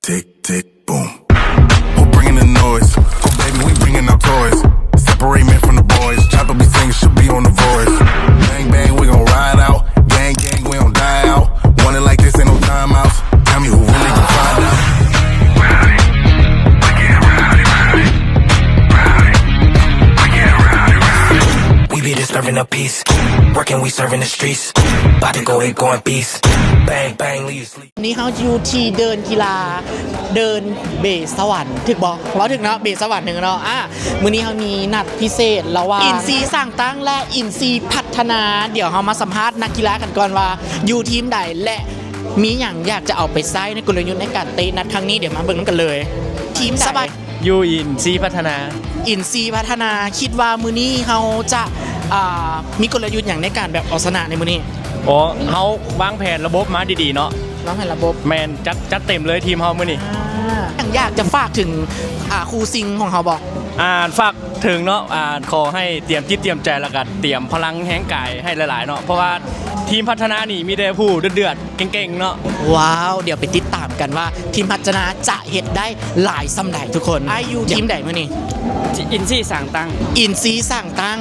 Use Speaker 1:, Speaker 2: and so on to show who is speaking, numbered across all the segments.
Speaker 1: tick, tick, boom. Who bringing the noise? Oh, baby, we bringing our toys. Separate men from the boys. Chopper be singing, should be on the voice. Bang, bang, we gon' ride out. Gang, gang, we don't die out. Want it like this, ain't no timeouts. Tell me who really can find out. Rowdy, we get rowdy, rowdy. Rowdy, we get rowdy, rowdy.
Speaker 2: We be disturbing the peace. Working, we serving the streets. About to go in, going beast. Bang, bang, leave you sleep.
Speaker 3: นี่เขาอยู่ที่เดินกีฬาเดินเบสสวรรค์ถึกบอกว่าถึกเนาะเบสสวรรค์หนึ่งเนาะมื้อนี้เขามีนัดพิเศษระหว่างอินซีสร้างตั้งและอินซีพัฒนาเดี๋ยวเขามาสัมภาษณ์นักกีฬากันก่อนว่าอยู่ทีมใดและมีอย่างอยากจะเอาไปใช้ในกลยุทธ์ในการเตะนัดครั้งนี้เดี๋ยวมาเบิ่งกันเลยทีมสบาย
Speaker 4: ยูอินซีพัฒนา
Speaker 3: อินซีพัฒนาคิดว่ามื้อนี้เขาจะมีกลยุทธ์อย่างในการแบบเอาชนะในมื้อนี้
Speaker 4: อ๋อเขาวางแผนระบบมาดีๆเนาะ
Speaker 3: วางแผนระบบ
Speaker 4: แมนจัดเต็มเลยทีมเขามื้อนี้
Speaker 3: อยากจะฝากถึงครูซิงของเขาบอก
Speaker 4: ฝากถึงเนาะขอให้เตรียมจิตเตรียมใจแล้วก็เตรียมพลังแห่งกายให้หลายๆเนาะเพราะว่าทีมพัฒนานี่มีแต่ผู้เดือดๆเก่งๆเนาะ
Speaker 3: ว้าวเดี๋ยวไปติดตามกันว่าทีมพัฒนาจะเฮ็ดได้หลายสำใดทุกคนอยู่ทีมใดมื้อนี้
Speaker 4: อินซีสั่งตั้ง
Speaker 3: อินซีสั่งตั้ง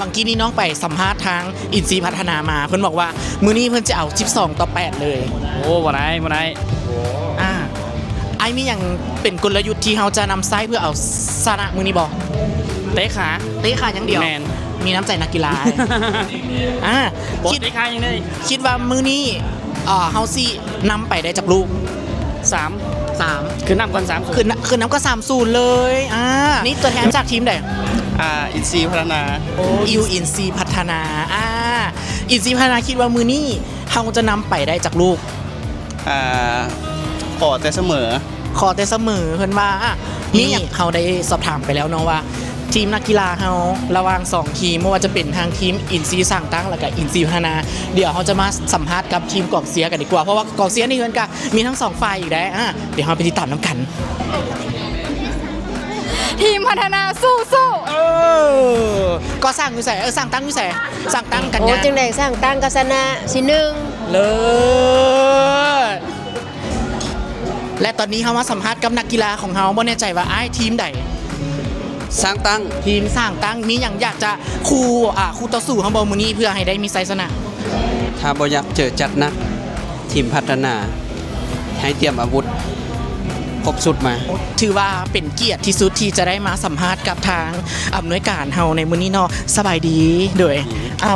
Speaker 3: บางทีนี่น้องไปสัมภาษณ์ทางอินซีพัฒนามาเพิ่นบอกว่ามื้อนี้เพิ่นจะเอา12-8เลย
Speaker 4: โอ้บ่ได้
Speaker 3: ไอ้มีอย่างเป็นกลยุทธ์ที่เขาจะนำไส้เพื่อเอาชนะมือนี้บอก
Speaker 4: เตะขา
Speaker 3: อย่างเดียวมีน้ำใจนักกีฬา
Speaker 4: คิดเตะขายังไง
Speaker 3: คิดว่ามือนี้เฮาซี่นำไปได้จากลูก
Speaker 4: 3คือนำก่อน3-0
Speaker 3: คือนำก็3-0เลยนี่ตัวแทนจากทีมใด
Speaker 4: อินซีพัฒนา
Speaker 3: อินซีพัฒนาอินซีพัฒนาคิดว่ามือนี้เฮาจะนำไปได้จากลูก
Speaker 4: ขอแต่เสมอ
Speaker 3: เพิ่นว่านี่เขาได้สอบถามไปแล้วเนาะว่าทีมนักกีฬาเขาระหว่าง2ทีมไม่ว่าจะเป็นทางทีมอินซีสร้างตั้งแล้วก็อินซีพัฒนาเดี๋ยวเขาจะมาสัมภาษณ์กับทีมกองเสียกันดีกว่าเพราะว่ากองเสียนี่เพิ่นก็มีทั้ง2ฝ่ายอีกแล้วเดี๋ยวเราไปติดตามกัน
Speaker 5: ทีมพัฒนาสู้
Speaker 3: ก็สร้างอยู่ใส่สร้างตั้งอยู่ใส่สร้างตั้งกัน
Speaker 5: โอ้จังได๋สร้างตั้งก็ชนะสิ1
Speaker 3: เลยและตอนนี้เขามาสัมภาษณ์กับนักกีฬาของเขาไม่แน่ใจว่าทีมใด
Speaker 4: สร้างตั้ง
Speaker 3: ทีมสร้างตั้งมีอย่างอยากจะคู่ต่อสู้ของบอลมูนี่เพื่อให้ได้มีไซสนะ
Speaker 6: ถ้าบ่อยากเจอจัดนักทีมพัฒนาให้เตรียมอาวุธครบสุดมา
Speaker 3: ถือว่าเป็นเกียรติที่สุดที่จะได้มาสัมภาษณ์กับทางอำนวยการเฮาในมื้อนี้เนาะสบายดีโดย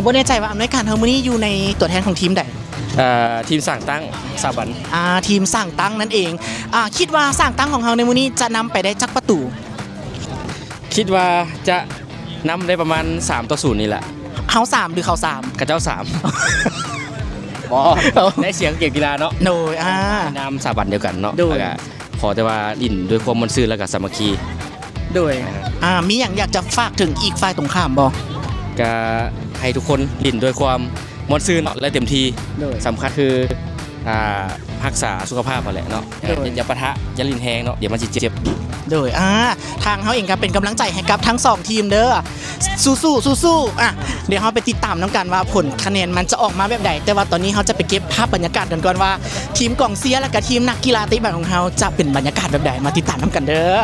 Speaker 3: บ่แน่ใจว่าอำนวยการเฮามื้อนี้อยู่ในตัวแทนของทีมใด
Speaker 4: ทีมสร้างตั้งสาบัน
Speaker 3: ทีมสร้างตั้งนั่นเองคิดว่าสร้างตั้งของเฮาในมื้อนี้จะนำไปได้จักประตู
Speaker 4: คิดว่าจะนำได้ประมาณ3-0นี่แหละ
Speaker 3: เฮา3หรือเขา3
Speaker 4: กระเจ้า3บ่ได้เสียงเกี่ยวกีฬาเนาะ
Speaker 3: โดย
Speaker 4: นำสาบันเดียวกันเนาะขอแต่ว่าลิ้นด้วยความมนต์ซื่อแล้วก็สามัคคี
Speaker 3: โดยมีอย่างอยากจะฝากถึงอีกฝ่ายตรงข้ามบ่
Speaker 4: ก็ให้ทุกคนลิ้นด้วยความมนต์ซื่อและเต็มที่สำคัญคือรักษาสุขภาพมาแหละเนาะอย่าปะทะอย่าลิ้นแห้งเนาะเดี๋ยวมันจะเจ็บ
Speaker 3: โดยทางเขาเองก็เป็นกำลังใจให้กับทั้ง2ทีมเด้อสู้เดี๋ยวเขาไปติดตามน้ำกันว่าผลคะแนนมันจะออกมาแบบใดแต่ว่าตอนนี้เขาจะไปเก็บภาพบรรยากาศกันก่อนว่าทีมกองเชียร์และก็ทีมนักกีฬาเตะบอลของเขาจะเป็นบรรยากาศแบบใดมาติดตามน้ำกันเด้อ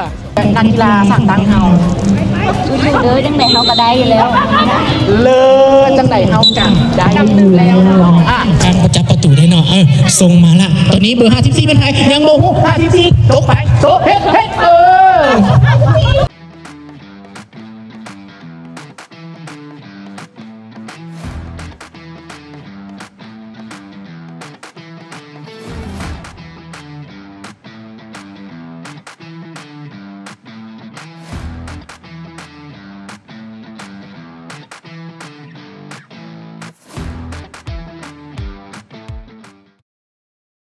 Speaker 3: นักกีฬาสั่งตั้งเขา
Speaker 5: เลยจังไหนเขาก็ได้อยู่แล้ว
Speaker 3: เลยจังไหนเขากันได้อยู่แล้วการประจับประตูได้เนาะส่งมาละตอนนี้เบอร์54เป็นไทยยังโมโห54ตกไปโตเฮ็ด